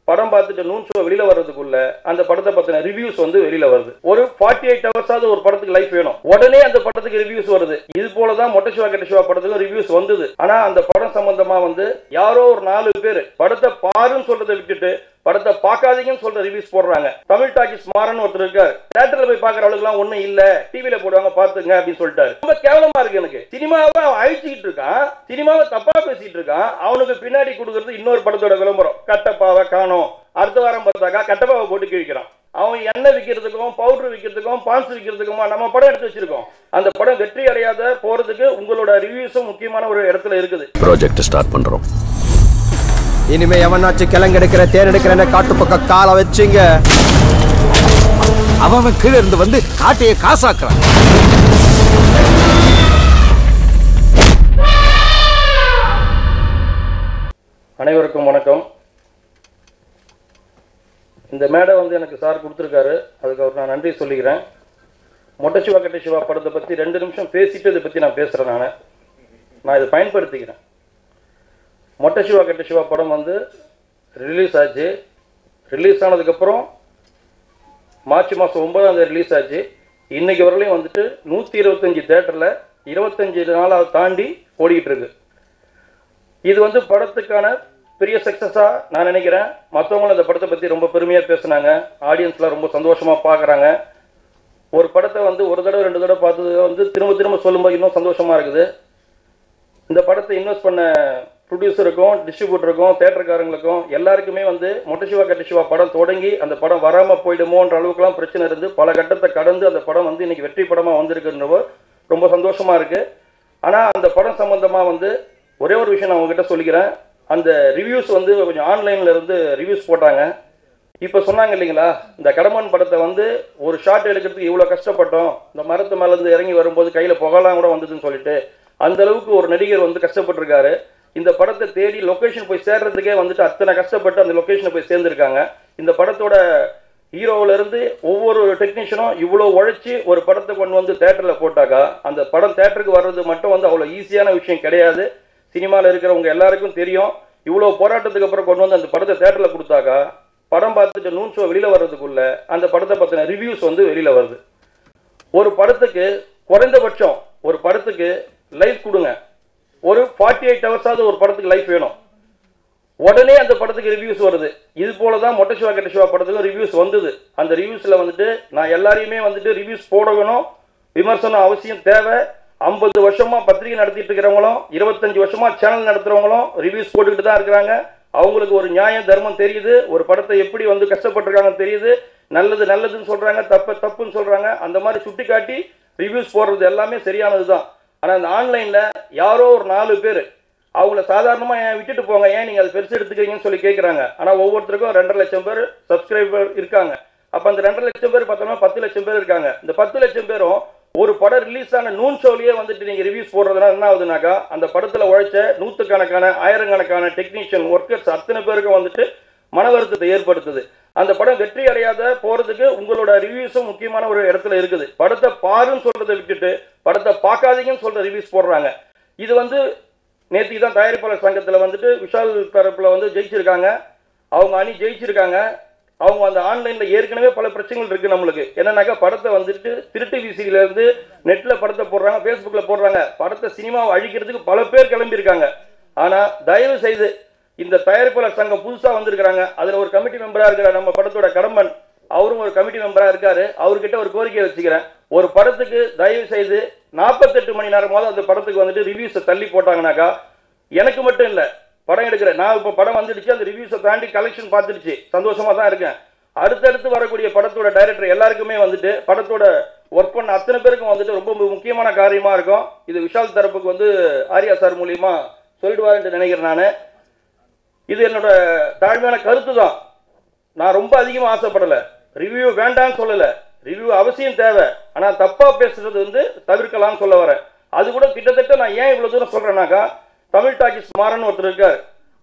படம் பார்த்துட்டு noon show வெளியில வர்றதுக்குள்ள அந்த படத்தை பத்தின ரிவ்யூஸ் வந்து வெளியில வருது. ஒரு 48 ஹவர்ஸாவது ஒரு படத்துக்கு லைஃப் வேணும், உடனே அந்த படத்துக்கு ரிவ்யூஸ் வருது. இது போலதான் மொட்டை சிவா கெட்ட சிவா படத்துக்கு ரிவ்யூஸ் வந்தது. ஆனா அந்த படம் சம்பந்தமா வந்து யாரோ ஒரு 4 பேர் படத்தை பாருன்னு சொல்றதை விட்டுட்டு படத்தை பார்க்காதீங்கன்னு சொல்ற ரிவ்யூஸ் போடுறாங்க. தமிழ் டாக்கிஸ் மாறன் ஒருத்தர் இருக்காரு, தியேட்டர்ல போய் பார்க்குற அளவுக்குலாம் ஒன்றும் இல்ல, டிவியில போடுவாங்க பார்த்துங்க அப்படின்னு சொல்லிட்டாரு. ரொம்ப கேவலமா இருக்கு. எனக்கு சினிமாவை அழிச்சுக்கிட்டு இருக்கான், சினிமாவை தப்பா பேசிட்டு இருக்கான். அவனுக்கு பின்னாடி கொடுக்கறது இன்னொரு படத்தோட விளம்பரம். கட்டப்பாவை காணோம், அடுத்த வாரம் பார்த்தாக்கா கட்டப்பாவை போட்டு கிழிக்கிறான். அவன் எண்ணெய் விற்கிறதுக்கும் பவுடர் விற்கிறதுக்கும் பான்ஸ் விற்கிறதுக்குமா நம்ம படம் எடுத்து வச்சிருக்கோம். அந்த படம் வெற்றி அடையாத போறதுக்கு உங்களோட ரிவ்யூஸும் முக்கியமான ஒரு இடத்துல இருக்குது. ப்ராஜெக்ட் ஸ்டார்ட் பண்றோம். இனிமே எவனாச்சும் கிளங்கெடுக்கிற தேன் எடுக்கிற காட்டு பக்கம் காலை வச்சுங்க, அவன் கீழே இருந்து வந்து காட்டையை காசாக்குறான். அனைவருக்கும் வணக்கம். இந்த மேடை வந்து எனக்கு சார் கொடுத்துருக்காரு, அதுக்கு அவர் நான் நன்றி சொல்லிக்கிறேன். மொட்டை சிவா கெட்ட சிவா படத்தை பற்றி 2 நிமிஷம் பேசிட்டு இதை பற்றி நான் பேசுகிறேன். நான் இதை பயன்படுத்திக்கிறேன். மொட்டை சிவா கெட்ட சிவா படம் வந்து ரிலீஸ் ஆச்சு. ரிலீஸ் ஆனதுக்கப்புறம் மார்ச் மாதம் 9ஆம் தேதி ரிலீஸ் ஆச்சு. இன்றைக்கி வரலையும் வந்துட்டு 125 தேட்டரில் 25 நாளாக தாண்டி ஓடிக்கிட்டு இருக்கு. இது வந்து படத்துக்கான பெரிய சக்ஸஸாக நான் நினைக்கிறேன். மற்றவங்களும் இந்த படத்தை பற்றி ரொம்ப பெருமையாக பேசுனாங்க, ஆடியன்ஸ்லாம் ரொம்ப சந்தோஷமாக பார்க்குறாங்க. ஒரு படத்தை வந்து ஒரு தடவை 2 தடவை பார்த்தது வந்து திரும்ப திரும்ப சொல்லும்போது இன்னும் சந்தோஷமாக இருக்குது. இந்த படத்தை இன்வெஸ்ட் பண்ண ப்ரொடியூசருக்கும் டிஸ்ட்ரிபியூட்டருக்கும் தேட்டருக்காரங்களுக்கும் எல்லாருக்குமே வந்து மொட்டை சிவா கெட்ட சிவா படம் தொடங்கி அந்த படம் வராமல் போயிடுமோன்ற அளவுக்குலாம் பிரச்சனை இருந்து பல கட்டத்தை கடந்து அந்த படம் வந்து இன்னைக்கு வெற்றி படமாக வந்திருக்குன்றவோ ரொம்ப சந்தோஷமாக இருக்குது. ஆனால் அந்த படம் சம்மந்தமாக வந்து ஒரே ஒரு விஷயம் நான் உங்ககிட்ட சொல்லிக்கிறேன். அந்த ரிவ்யூஸ் வந்து கொஞ்சம் ஆன்லைனில் இருந்து ரிவ்யூஸ் போட்டாங்க. இப்போ சொன்னாங்க இல்லைங்களா, இந்த கடம்பன் படத்தை வந்து ஒரு ஷாட் எடுக்கிறதுக்கு இவ்வளோ கஷ்டப்பட்டோம், இந்த மரத்து மேலேருந்து இறங்கி வரும்போது கையில் புகலாம் கூட வந்ததுன்னு சொல்லிட்டு அந்த அளவுக்கு ஒரு நடிகர் வந்து கஷ்டப்பட்டிருக்காரு. இந்த படத்தை தேடி லொக்கேஷன் போய் சேர்றதுக்கே வந்துட்டு அத்தனை கஷ்டப்பட்டு அந்த லொக்கேஷனை போய் சேர்ந்துருக்காங்க. இந்த படத்தோட ஹீரோவிலேருந்து ஒவ்வொரு டெக்னீஷியனும் இவ்வளோ உழைச்சி ஒரு படத்தை கொண்டு வந்து தேட்டரில் போட்டாக்கா அந்த படம் தேட்டருக்கு வர்றது மட்டும் வந்து அவ்வளோ ஈஸியான விஷயம் கிடையாது. சினிமாவில் இருக்கிறவங்க எல்லாருக்கும் தெரியும். இவ்வளோ போராட்டத்துக்கு அப்புறம் கொண்டு வந்து அந்த படத்தை தேட்டரில் கொடுத்தாக்கா படம் பார்த்துட்டு நூன் ஷோ வெளியில் வர்றதுக்குள்ள அந்த படத்தை பற்றின ரிவ்யூஸ் வந்து வெளியில் வருது. ஒரு படத்துக்கு குறைந்தபட்சம் ஒரு படத்துக்கு லைஃப் கொடுங்க, ஒரு 48 ஹவர்ஸாவது ஒரு படத்துக்கு லைஃப் வேணும், உடனே அந்த படத்துக்கு ரிவ்யூஸ் வருது. இது போல தான் மொட்டை சிவா கெட்ட சிவா படத்துக்கு ரிவ்யூஸ் வந்தது. அந்த ரிவ்யூஸில் வந்துட்டு நான் எல்லாரையுமே வந்துட்டு ரிவ்யூஸ் போடணும், விமர்சனம் அவசியம் தேவை. 50 வருஷமாக பத்திரிகை நடத்திட்டு இருக்கிறவங்களும் 25 வருஷமாக சேனல் நடத்துகிறவங்களும் ரிவ்யூஸ் போட்டுக்கிட்டு தான் இருக்கிறாங்க. அவங்களுக்கு ஒரு நியாயம் தர்மம் தெரியுது, ஒரு படத்தை எப்படி வந்து கஷ்டப்பட்டுருக்காங்கன்னு தெரியுது. நல்லது நல்லதுன்னு சொல்கிறாங்க, தப்புன்னு சொல்கிறாங்க. அந்த மாதிரி சுட்டி காட்டி ரிவ்யூஸ் போடுறது எல்லாமே சரியானது தான். ஆனால் அந்த ஆன்லைனில் யாரோ ஒரு 4 பேர் அவங்கள சாதாரணமாக ஏன் விட்டுட்டு போங்க, ஏன் நீங்கள் அதை பெருசு எடுத்துக்கிறீங்கன்னு சொல்லி கேட்குறாங்க. ஆனால் ஒவ்வொருத்தருக்கும் 2.5 லட்சம் பேர் சப்ஸ்கிரைபர் இருக்காங்க. அப்போ அந்த 2.5 லட்சம் பேர் பார்த்தோம்னா 10 லட்சம் பேர் இருக்காங்க. இந்த 10 லட்சம் பேரும் ஒரு படம் ரிலீஸ் ஆன நூன் ஷோலேயே வந்துட்டு நீங்கள் ரிவ்யூஸ் போடுறதுனால என்ன ஆகுதுனாக்கா அந்த படத்தில் உழைச்ச 100கணக்கான 1000கணக்கான டெக்னீஷியன் ஒர்க்கர்ஸ் அத்தனை பேருக்கும் வந்துட்டு மன வருத்தத்தை ஏற்படுத்துது. அந்த படம் வெற்றி அடையாத போறதுக்கு உங்களோட ரிவ்யூஸும் முக்கியமான ஒரு இடத்துல இருக்குது. படத்தை பாருன்னு சொல்றதை விட்டுட்டு படத்தை பார்க்காதீங்கன்னு சொல்ற ரிவ்யூஸ் போடுறாங்க. இது வந்து நேற்றுக்கு தான் தயாரிப்பாளர் சங்கத்தில் வந்துட்டு விஷால் தரப்பில் வந்து ஜெயிச்சிருக்காங்க, அவங்க அணி ஜெயிச்சிருக்காங்க. அவங்க அந்த ஆன்லைனில் ஏற்கனவே பல பிரச்சனைகள் இருக்குது நம்மளுக்கு. என்னன்னாக்கா படத்தை வந்துட்டு திருட்டு விசியிலேருந்து நெட்டில் படத்தை போடுறாங்க, ஃபேஸ்புக்கில் போடுறாங்க. படத்தை சினிமாவை அழிக்கிறதுக்கு பல பேர் கிளம்பியிருக்காங்க. ஆனால் தயவு செய்து இந்த தயாரிப்பாளர் சங்கம் புதுசாக வந்திருக்கிறாங்க, அதில் ஒரு கமிட்டி மெம்பராக இருக்கிற நம்ம படத்தோட கடம்பன், அவரும் ஒரு கமிட்டி மெம்பராக இருக்காரு. அவர்கிட்ட ஒரு கோரிக்கை வச்சுக்கிறேன். ஒரு படத்துக்கு தயவு செய்து 48 மணி நேரமாவது அந்த படத்துக்கு வந்துட்டு ரிவ்யூஸை தள்ளி போட்டாங்கனாக்கா எனக்கு மட்டும் இல்லை, படம் எடுக்கிற நான் இப்போ படம் வந்துடுச்சு, அந்த ரிவ்யூஸை தாண்டி கலெக்ஷன் பார்த்துடுச்சு, சந்தோஷமாக தான் இருக்கேன். அடுத்தடுத்து வரக்கூடிய படத்தோட டைரக்டர் எல்லாருக்குமே வந்துட்டு படத்தோட ஒர்க் பண்ண அத்தனை பேருக்கும் வந்துட்டு ரொம்ப முக்கியமான காரியமாக இருக்கும். இது விஷால் தரப்புக்கு வந்து ஆர்யா சார் மூலியமா சொல்லிடுவாருன்னு நினைக்கிறேன். நான் இது என்னோட தாழ்மையான கருத்து தான். நான் ரொம்ப அதிகமாக ஆசைப்படலை, ரிவ்யூ வேண்டான்னு சொல்லலை, ரிவ்யூ அவசியம் தேவை. ஆனால் தப்பாக பேசுறது வந்து தவிர்க்கலாம்னு சொல்ல வரேன். அது கூட கிட்டத்தட்ட நான் ஏன் இவ்வளோ தூரம் சொல்கிறேன்னாக்கா, தமிழ் டாக்கிஸ் மாறன் ஒருத்தர் இருக்கார்,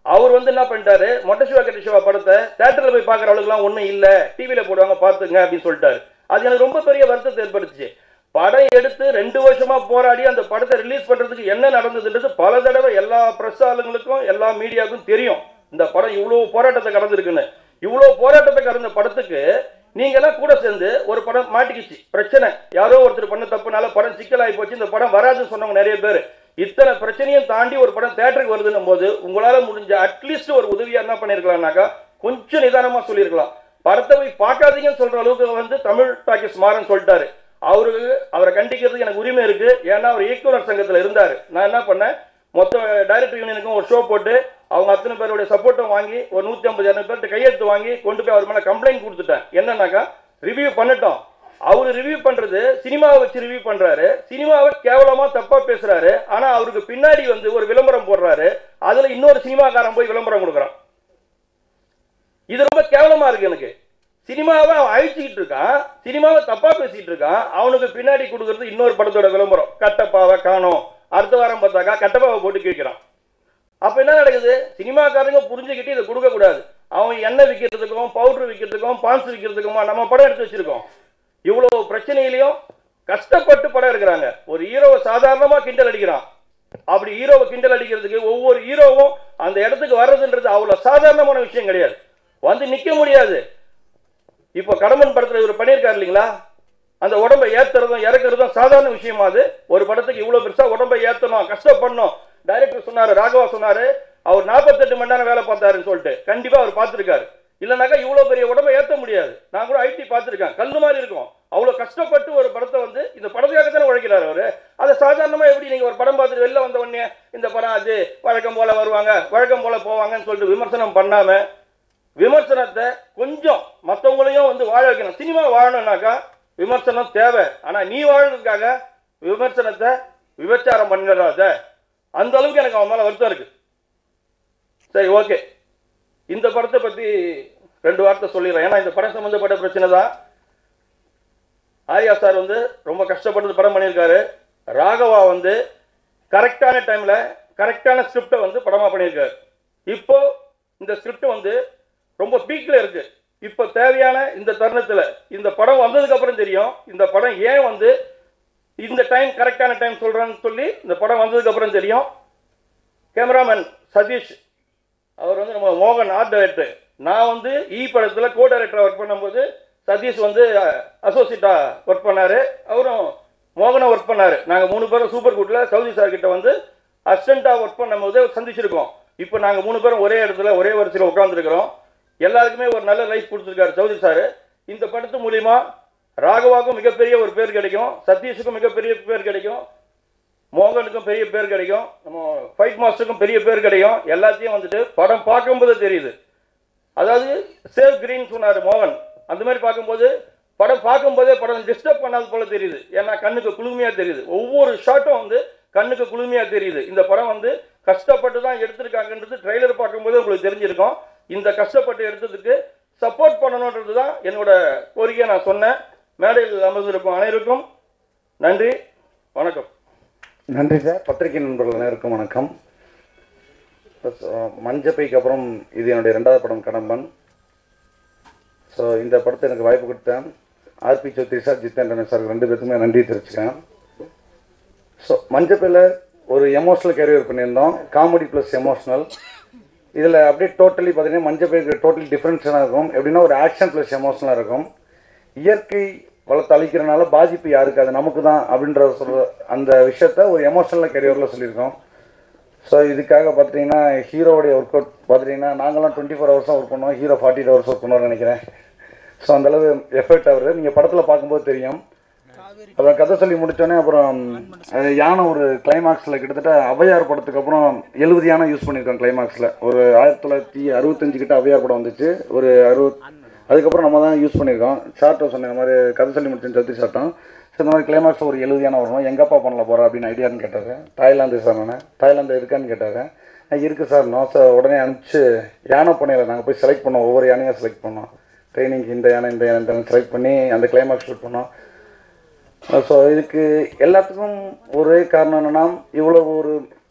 அவர் வந்து என்ன பண்ணிட்டாரு, மொட்டை சிவா கெட்ட சிவா படத்தை தேட்டரில் போய் பார்க்குற அளவுக்குலாம் ஒன்றும் இல்லை, டிவியில் போடுவாங்க பார்த்துங்க அப்படின்னு சொல்லிட்டாரு. அது எனக்கு ரொம்ப பெரிய வருத்தத்தை ஏற்படுத்துச்சு. படம் எடுத்து 2 வருஷமா போராடி அந்த படத்தை ரிலீஸ் பண்றதுக்கு என்ன நடந்ததுன்றது பல தடவை எல்லா பிரஸ் ஆளுங்களுக்கும் எல்லா மீடியாவுக்கும் தெரியும். இந்த படம் இவ்வளவு போராட்டத்தை கடந்திருக்குன்னு. இவ்வளோ போராட்டத்துக்கு இருந்த படத்துக்கு நீங்களாம் கூட சேர்ந்து ஒரு படம் மாட்டிக்கிச்சு, பிரச்சனை, யாரோ ஒருத்தர் பண்ண தப்புனால படம் சிக்கலாகி போச்சு, இந்த படம் வராதுன்னு சொன்னவங்க நிறைய பேர். இத்தனை பிரச்சனையும் தாண்டி ஒரு படம் தேட்டருக்கு வருதுன்னும் போது உங்களால் முடிஞ்ச அட்லீஸ்ட் ஒரு உதவியா என்ன பண்ணியிருக்கலாம்னாக்கா கொஞ்சம் நிதானமாக சொல்லியிருக்கலாம். படத்தை போய் பார்க்காதீங்கன்னு சொல்ற அளவுக்கு வந்து தமிழ் டாக்கீஸ் மாறன்னு சொல்லிட்டாரு. அவரை கண்டிக்கிறதுக்கு எனக்கு உரிமை இருக்கு. ஏன்னா அவர் இயக்குனர் சங்கத்தில் இருந்தார். நான் என்ன பண்ணேன், மொத்த டைரக்டர் யூனியனுக்கும் ஒரு ஷோ போட்டு அவங்க அத்தனை பேருடைய சப்போர்ட்டும் வாங்கி ஒரு 150-200 பேர்கிட்ட கையெழுத்து வாங்கி கொண்டு போய் அவர் மேலே கம்ப்ளைண்ட் கொடுத்துட்டேன். என்னன்னாக்கா ரிவ்யூ பண்ணிட்டோம், அவரு ரிவ்யூ பண்றது சினிமாவை வச்சு ரிவ்யூ பண்றாரு, சினிமாவை கேவலமா தப்பா பேசுறாரு. ஆனா அவருக்கு பின்னாடி வந்து ஒரு விளம்பரம் போடுறாரு, அதுல இன்னொரு சினிமாக்காரன் போய் விளம்பரம் கொடுக்குறான். இது ரொம்ப கேவலமா இருக்கு எனக்கு. சினிமாவை அவன் அழிச்சுக்கிட்டு இருக்கான், சினிமாவை தப்பா பேசிட்டு இருக்கான், அவனுக்கு பின்னாடி கொடுக்கறது இன்னொரு படத்தோட விளம்பரம். கட்டப்பாவை காணோம், அடுத்த வாரம் பார்த்தாக்கா கட்டப்பாவை போட்டு கேட்கிறான். அப்ப என்ன நடக்குது, சினிமாக்காரங்க புரிஞ்சுக்கிட்டு இதை கொடுக்க கூடாது. அவன் எண்ணெய் விற்கிறதுக்கும் பவுடர் விற்கிறதுக்கும் பான்ஸ் விற்கிறதுக்குமா நம்ம படம் எடுத்து வச்சிருக்கோம். இவ்வளவு பிரச்சனையிலையும் கஷ்டப்பட்டு படம் எடுக்கிறாங்க. ஒரு ஹீரோவை சாதாரணமா கிண்டல் அடிக்கிறான். அப்படி ஹீரோவை கிண்டல் அடிக்கிறதுக்கு ஒவ்வொரு ஹீரோவும் அந்த இடத்துக்கு வர்றதுன்றது அவ்வளவு சாதாரணமான விஷயம் கிடையாது. வந்து நிக்க முடியாது. இப்போ கடம்பன் படத்துல இவர் பண்ணியிருக்காரு இல்லைங்களா, அந்த உடம்பை ஏத்துறதும் இறக்குறதும் சாதாரண விஷயமா? அது ஒரு படத்துக்கு இவ்வளவு பெருசா உடம்பை ஏத்தணும், கஷ்டப்படணும். டைரக்டர் சொன்னாரு, ராகவா சொன்னாரு, அவர் 48 மணி நேரம் வேலை பார்த்தாருன்னு சொல்லிட்டு. கண்டிப்பா அவர் பார்த்திருக்காரு. இல்லைனாக்கா இவ்வளவு பெரிய உடம்பை ஏற்ற முடியாது. நான் கூட ஐடி பார்த்திருக்கேன், கல்லு மாதிரி இருக்கும். அவ்வளவு கஷ்டப்பட்டு ஒரு படத்தை வந்து இந்த படத்துக்காக தானே உழைக்கிறாரு அவரு. அதை சாதாரணமா எப்படி நீங்க ஒரு படம் பார்த்துட்டு வெளில வந்த உடனே இந்த படம் அது வழக்கம் போல வருவாங்க வழக்கம் போல போவாங்கன்னு சொல்லிட்டு விமர்சனம் பண்ணாம, விமர்சனத்தை கொஞ்சம் மற்றவங்களையும் வந்து வாழ வைக்கணும். சினிமா வாழணும்னாக்கா விமர்சனம் தேவை. ஆனா நீ வாழ்றதுக்காக விமர்சனத்தை விபச்சாரம் பண்ணிடாத. அந்த அளவுக்கு எனக்கு அவன் மேல வருத்தம் இருக்கு. சரி, ஓகே, இந்த படத்தை பத்தி 2 வார்த்தை சொல்லிடுறேன். ஏன்னா இந்த படம் சம்பந்தப்பட்ட பிரச்சனை தான். ஆர்யா சார் வந்து ரொம்ப கஷ்டப்பட்டு படம் பண்ணியிருக்காரு. ராகவா வந்து கரெக்டான டைம்ல கரெக்டான ஸ்கிரிப்டை வந்து படமா பண்ணியிருக்காரு. இப்போ இந்த ஸ்கிரிப்ட் வந்து ரொம்ப பீக்ல இருக்கு. இப்போ தேவையான இந்த தருணத்துல இந்த படம் வந்ததுக்கு அப்புறம் தெரியும் இந்த படம் ஏன் வந்து இந்த டைம் கரெக்டான டைம் சொல்றான்னு சொல்லி இந்த படம் வந்ததுக்கு அப்புறம் தெரியும். கேமராமேன் சதீஷ் அவர் வந்து நம்ம மோகன் ஆர்ட் டைரக்டர். நான் வந்து படத்துல கோ டைரக்டரா ஒர்க் பண்ணும்போது சதீஷ் வந்து அசோசியேட்டா ஒர்க் பண்ணாரு, அவரும் மோகனும் ஒர்க் பண்ணாரு. நாங்கள் 3 பேரும் சூப்பர் குட்ல சவுதி சார் கிட்ட வந்து அசிஸ்டண்டா ஒர்க் பண்ணும்போது சந்திச்சிருக்கோம். இப்போ நாங்கள் 3 பேரும் ஒரே இடத்துல ஒரே வரிசையில் உட்காந்துருக்கிறோம். எல்லாருக்குமே ஒரு நல்ல லைஃப் கொடுத்துருக்காரு சவுதி சார். இந்த படத்து மூலியமா ராகவாவுக்கும் மிகப்பெரிய ஒரு பேர் கிடைக்கும், சதீஷுக்கும் மிகப்பெரிய பேர் கிடைக்கும், மோகனுக்கும் பெரிய பேர் கிடைக்கும், நம்ம ஃபைட் மாஸ்டருக்கும் பெரிய பேர் கிடைக்கும். எல்லாத்தையும் வந்துட்டு படம் பார்க்கும்போது தெரியுது. அதாவது சேவ் கிரீன் சொன்னார் மோகன், அந்த மாதிரி பார்க்கும்போது படம் பார்க்கும்போதே படம் டிஸ்டர்ப் பண்ணாத போல தெரியுது. ஏன்னா கண்ணுக்கு குளுமையா தெரியுது. ஒவ்வொரு ஷாட்டும் வந்து கண்ணுக்கு குளுமையா தெரியுது. இந்த படம் வந்து கஷ்டப்பட்டு தான் எடுத்திருக்காங்கன்றது ட்ரெய்லர் பார்க்கும்போது உங்களுக்கு தெரிஞ்சிருக்கும். இந்த கஷ்டப்பட்டு எடுத்ததுக்கு சப்போர்ட் பண்ணணுன்றது தான் என்னோட கோரிக்கையை நான் சொன்னேன். மேடையில் அமர்ந்திருக்கும் அனைவருக்கும் நன்றி, வணக்கம். நன்றி சார். பத்திரிகை நண்பர்கள் அனைவருக்கும் வணக்கம். மஞ்சப்பைக்கு அப்புறம் இது என்னுடைய 2வது படம் கடம்பன். ஸோ இந்த படத்தை எனக்கு வாய்ப்பு கொடுத்தேன் ஆர்பி சௌத்ரி சார், ஜித்தேந்திரன் சார் 2 பேருக்குமே நன்றி தெரிவிச்சுக்கேன். ஸோ மஞ்சப்பையில் ஒரு எமோஷ்னல் கேரியர் பண்ணியிருந்தோம், காமெடி ப்ளஸ் எமோஷ்னல். இதில் அப்படியே டோட்டலி பார்த்தீங்கன்னா மஞ்சப்பைக்கு டோட்டலி டிஃப்ரென்ஸாக இருக்கும். எப்படின்னா ஒரு ஆக்ஷன் ப்ளஸ் எமோஷ்னலாக இருக்கும். இயற்கை வளர்த்து அழிக்கிறனால பாதிப்பு யாருக்கு, அது நமக்கு தான் அப்படின்ற சொல்கிற அந்த விஷயத்த ஒரு எமோஷ்னல் கேரியரில் சொல்லியிருக்கோம். ஸோ இதுக்காக பார்த்துட்டிங்கன்னா ஹீரோவுடைய ஒர்க் அவுட் பார்த்துட்டிங்கன்னா நாங்களாம் 24 hours ஒர்க் பண்ணுவோம், ஹீரோ 48 hours ஒர்க் பண்ணுவார்னு நினைக்கிறேன். ஸோ அந்தளவு எஃபெக்ட் ஆகுது, நீங்கள் படத்தில் பார்க்கும்போது தெரியும். அப்புறம் கதை சொல்லி முடித்தோடனே அப்புறம் யானை ஒரு கிளைமாக்ஸில் கிட்டத்தட்ட அவையார் படத்துக்கு அப்புறம் 70 யானை யூஸ் பண்ணியிருக்கோம் கிளைமாக்ஸில். ஒரு 1965 கிட்ட அவையார் படம் வந்துச்சு, ஒரு 60 அதுக்கப்புறம் நம்ம தான் யூஸ் பண்ணியிருக்கோம். ஷார்ட்டை சொன்ன இந்த மாதிரி கதை சொல்லி முடிச்சேன் சத்தி ஷார்ட்டும். ஸோ இந்த மாதிரி கிளைமாக்ஸில் ஒரு 70 யானை வரணும். எங்கப்பா பண்ணல போகிறா அப்படின்னு ஐடியான்னு கேட்டார். தாய்லாந்து சார், நான் தாய்லாந்து இருக்கான்னு கேட்டார். இருக்குது சார். No sir. உடனே அனுப்பிச்சு யானை பண்ணையில் நாங்கள் போய் செலக்ட் பண்ணோம், ஒவ்வொரு யானையாக செலக்ட் பண்ணோம். ட்ரைனிங்க்கு இந்த யானை இந்த யானை செலக்ட் பண்ணி அந்த கிளைமாக்ஸ் ஷூட் பண்ணோம். ஸோ இதுக்கு எல்லாத்துக்கும் ஒரே காரணம் என்னென்னா இவ்வளோ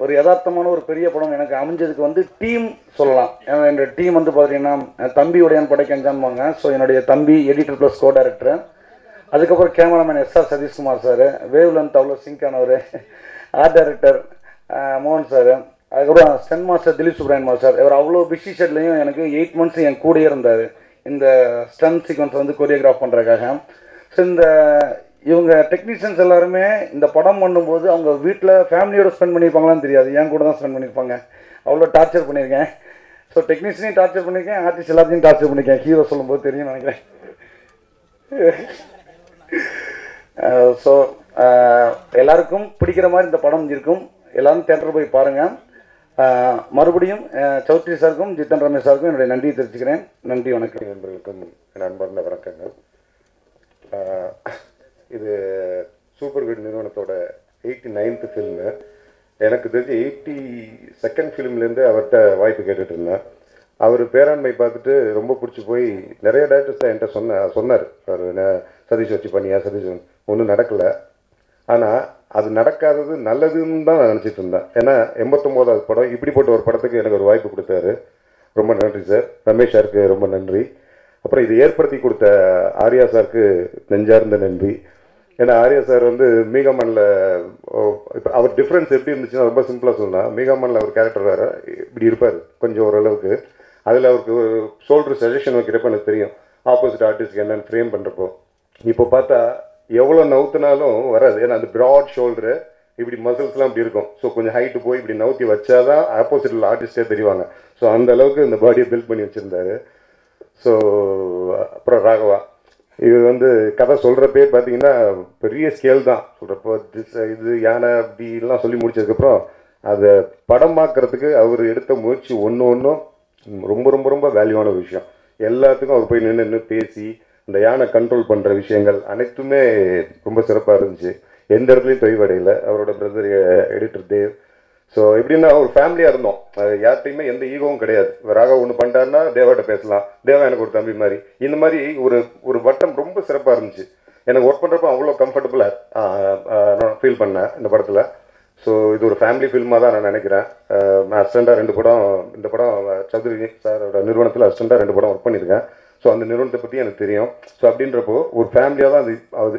ஒரு யதார்த்தமான ஒரு பெரிய படம் எனக்கு அமைஞ்சதுக்கு வந்து டீம் சொல்லலாம். ஏன்னா என்னோடய டீம் வந்து பார்த்தீங்கன்னா தம்பி உடையான் படைக்கஞ்சான்பாங்க. ஸோ என்னுடைய தம்பி எடிட்டர் ப்ளஸ் கோ டைரக்டர், அதுக்கப்புறம் cameraman S R Satishkumar sir, wave length அவ்வளோ சிங்க் ஆனவர், ஆர்ட் டைரக்டர் மோகன் சார், அதுக்கப்புறம் stun master Dileep Subramanian master, இவர் அவ்வளோ பிஸி ஷெட்லையும் எனக்கு 8 months என் கூடயே இருந்தார் இந்த ஸ்டன் சீக்வன்ஸ் வந்து கொரியோகிராஃப் பண்ணுறதுக்காக. ஸோ இவங்க டெக்னீஷியன்ஸ் எல்லாருமே இந்த படம் பண்ணும்போது அவங்க வீட்டில் ஃபேமிலியோட ஸ்பெண்ட் பண்ணியிருப்பாங்களான்னு தெரியாது, என் கூட தான் ஸ்பெண்ட் பண்ணியிருப்பாங்க. அவ்வளோ டார்ச்சர் பண்ணியிருக்கேன். ஸோ டெக்னீஷியனையும் டார்ச்சர் பண்ணியிருக்கேன், ஆர்டிஸ்ட் எல்லாத்தையும் டார்ச்சர் பண்ணியிருக்கேன். ஹீரோ சொல்லும்போது தெரியும் நினைக்கிறேன். ஸோ எல்லாருக்கும் பிடிக்கிற மாதிரி இந்த படம் இருக்கும். எல்லாரும் தேட்டர் போய் பாருங்கள். மறுபடியும் சௌத்ரி சாருக்கும் ஜித்தன் ரமேஷ் சாருக்கும் என்னுடைய நன்றியை தெரிவிச்சுக்கிறேன். நன்றி, வணக்கம். நண்பர்களுக்கும் என் அன்பார்ந்த வணக்கங்கள். இது சூப்பர் குட் நிறுவனத்தோட 89th ஃபில்மு. எனக்கு தெரிஞ்சு 82nd ஃபிலிம்லேருந்து அவர்கிட்ட வாய்ப்பு கேட்டுட்டு இருந்தேன். அவர் பேராண்மை பார்த்துட்டு ரொம்ப பிடிச்சி போய் நிறைய டேரக்டர்ஸ் தான் என்கிட்ட சொன்னார். அவர் சதீஷ் வச்சு பண்ணியா, சதீஷ் ஒன்றும் நடக்கலை. ஆனால் அது நடக்காதது நல்லதுன்னு தான் நான் நினச்சிட்டு இருந்தேன். ஏன்னா 89வது படம் இப்படிப்பட்ட ஒரு படத்துக்கு எனக்கு ஒரு வாய்ப்பு கொடுத்தாரு. ரொம்ப நன்றி சார். ரமேஷ் சாருக்கு ரொம்ப நன்றி. அப்புறம் இது ஏற்படுத்தி கொடுத்த ஆர்யா சாருக்கு நெஞ்சார்ந்த நன்றி. ஏன்னா ஆர்யா சார் வந்து மீகாமனில் இப்போ அவர் டிஃப்ரென்ஸ் எப்படி இருந்துச்சுன்னா ரொம்ப சிம்பிளாக சொல்லலாம். மீகாமனில் அவர் கேரக்டர் வேறு இப்படி இருப்பார் கொஞ்சம் ஓரளவுக்கு. அதில் அவருக்கு ஷோல்டர் சஜஷன் வைக்கிறப்ப எனக்கு தெரியும் ஆப்போசிட் ஆர்டிஸ்ட்க்கு என்னென்னு ஃப்ரேம் பண்ணுறப்போ. இப்போ பார்த்தா எவ்வளோ நவுத்தினாலும் வராது. ஏன்னா அந்த ப்ராட் ஷோல்டரு இப்படி மசில்ஸ்லாம் இப்படி இருக்கும். ஸோ கொஞ்சம் ஹைட்டு போய் இப்படி நவுத்தி வச்சா தான் ஆப்போசிட்டில் ஆர்டிஸ்டே தெரிவாங்க. ஸோ அந்த அளவுக்கு இந்த பாடியை பில்ட் பண்ணி வச்சுருந்தாரு. ஸோ அப்புறம் ராகவா இது வந்து கதை சொல்கிறப்பே பார்த்தீங்கன்னா பெரிய ஸ்கேல் தான் சொல்கிறப்போ. இது யானை அப்படிலாம் சொல்லி முடிச்சதுக்கப்புறம் அதை படமாக்குறதுக்கு அவர் எடுத்த முயற்சி ஒன்றும் ரொம்ப ரொம்ப ரொம்ப வேல்யூவான விஷயம். எல்லாத்துக்கும் அவர் போய் நின்று பேசி இந்த யானை கண்ட்ரோல் பண்ணுற விஷயங்கள் அனைத்துமே ரொம்ப சிறப்பாக இருந்துச்சு. எந்த இடத்துலையும் தொய்வடையில். அவரோட பிரதர் எடிட்டர் தேவ். ஸோ எப்படின்னா ஒரு ஃபேமிலியாக இருந்தோம். யார்கிட்டையுமே எந்த ஈகோவும் கிடையாது. ராகவா ஒன்று பண்ணிட்டாருன்னா தேவாட்ட பேசலாம், தேவா எனக்கு ஒரு தம்பி மாதிரி. இந்த மாதிரி ஒரு வட்டம் ரொம்ப சிறப்பாக இருந்துச்சு. எனக்கு ஒர்க் பண்ணுறப்போ அவ்வளோ கம்ஃபர்டபுளாக ஃபீல் பண்ணேன் இந்த படத்தில். ஸோ இது ஒரு ஃபேமிலி ஃபில்மாக தான் நான் நினைக்கிறேன். நான் அசிஸ்டண்டாக 2 படம் இந்த படம் சௌத்ரி சாரோட நிறுவனத்தில் அசிஸ்டண்டாக 2 படம் ஒர்க் பண்ணியிருக்கேன். ஸோ அந்த நிறுவனத்தை பற்றி எனக்கு தெரியும். ஸோ அப்படின்றப்போ ஒரு ஃபேமிலியாக தான்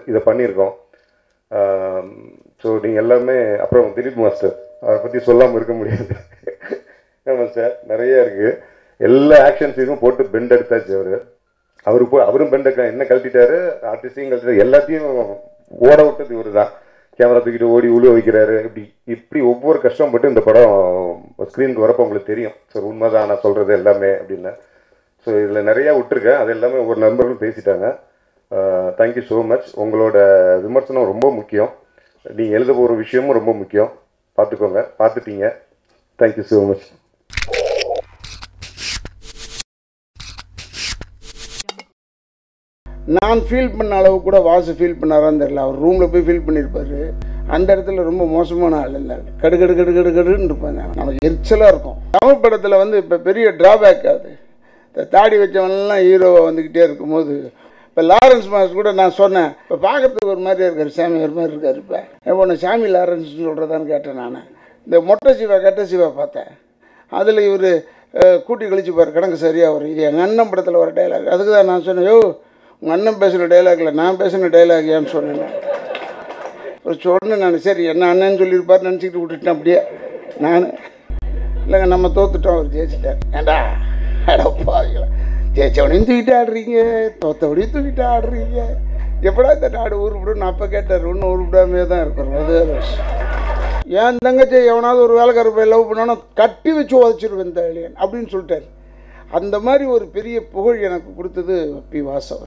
இதை பண்ணியிருக்கோம். ஸோ நீங்கள் எல்லாமே அப்புறம் திலீப் மாஸ்டர் அவரை பற்றி சொல்லாமல் இருக்க முடியாது. ஆமாம் சார், நிறைய இருக்குது. எல்லா ஆக்ஷன் சீனும் போட்டு பெண்ட் எடுத்தாச்சு. அவரும் பெண்ட் எடுக்க என்ன கழட்டிட்டாரு, ஆர்டிஸ்டையும் கழட்டிட்டாரு, எல்லாத்தையும் ஓட விட்டது இவர் தான். கேமரா தூக்கிட்டு ஓடி உழுவ வைக்கிறாரு. இப்படி ஒவ்வொரு கஷ்டப்பட்டு இந்த படம் ஸ்க்ரீனுக்கு வரப்போ உங்களுக்கு தெரியும் சார் உண்மைதான் நான் சொல்கிறது எல்லாமே அப்படின்னு. ஸோ இதில் நிறையா விட்டுருக்கேன். அது எல்லாமே ஒவ்வொரு நண்பர்களும் பேசிட்டாங்க. Thank you so much. உங்களோட விமர்சனம் ரொம்ப முக்கியம். நீங்கள் எழுத போகிற விஷயமும் ரொம்ப முக்கியம். பார்த்துக்கோங்க, பார்த்துட்டீங்க. Thank you so much. நான் ஃபீல் பண்ண அளவு கூட வாசு ஃபீல் பண்ணாரான்னு தெரியல. அவர் ரூமில் போய் ஃபீல் பண்ணியிருப்பார். அந்த இடத்துல ரொம்ப மோசமான ஆள் இல்லை, கடுன்னு இருப்பாங்க. நமக்கு எரிச்சலாக இருக்கும். தமிழ் படத்தில் வந்து இப்போ பெரிய ட்ராபேக் ஆகுது. இந்த தாடி வச்சவனெல்லாம் ஹீரோவை வந்துக்கிட்டே இருக்கும்போது இப்போ லாரன்ஸ் மாஸ்டர் கூட நான் சொன்னேன், இப்போ பார்க்குறதுக்கு ஒரு மாதிரியாக இருக்கார், சாமி ஒரு மாதிரி இருக்கார். இப்போ ஒன்று சாமி லாரன்ஸ்னு சொல்கிறதான்னு கேட்டேன். நான் இந்த மொட்டை சிவா கெட்ட சிவா பார்த்தேன். அதில் இவர் கூட்டி கழிச்சு பாரு கணக்கு சரியாக வரும். இது எங்கள் அண்ணன் படத்தில் வர டைலாக். அதுக்கு தான் நான் சொன்னேன், யோ உங்கள் அண்ணன் பேசுகிற டைலாகில் நான் பேசுகிற டைலாக் ஏன்னு சொன்னேன். ஒரு சொன்னேன் நான். சரி என்ன அண்ணன்னு சொல்லியிருப்பார் நினச்சிக்கிட்டு விட்டுட்டேன். அப்படியே நான் இல்லைங்க நம்ம தோத்துட்டோம், அவர் ஜெயிச்சிட்டார். ஏண்டா அடப்பாங்களா, ஜெயிச்சவனையும் தூக்கிட்டு ஆடுறீங்க, தோத்தவனையும் தூக்கிட்டு ஆடுறீங்க. எப்படா இந்த நாடு உருப்பிடும்? நான் அப்போ கேட்டார். ஒன்றும் உருப்பிடாமே தான் இருக்கிறோம். அது என் தங்கச்சி எவனாவது ஒரு வேலைக்கார போய் லவ் பண்ணாலும் கட்டி வச்சு உதச்சிருவேன் இந்த அப்படின்னு சொல்லிட்டார். அந்த மாதிரி ஒரு பெரிய புகழ் எனக்கு கொடுத்தது பி வாசவர்.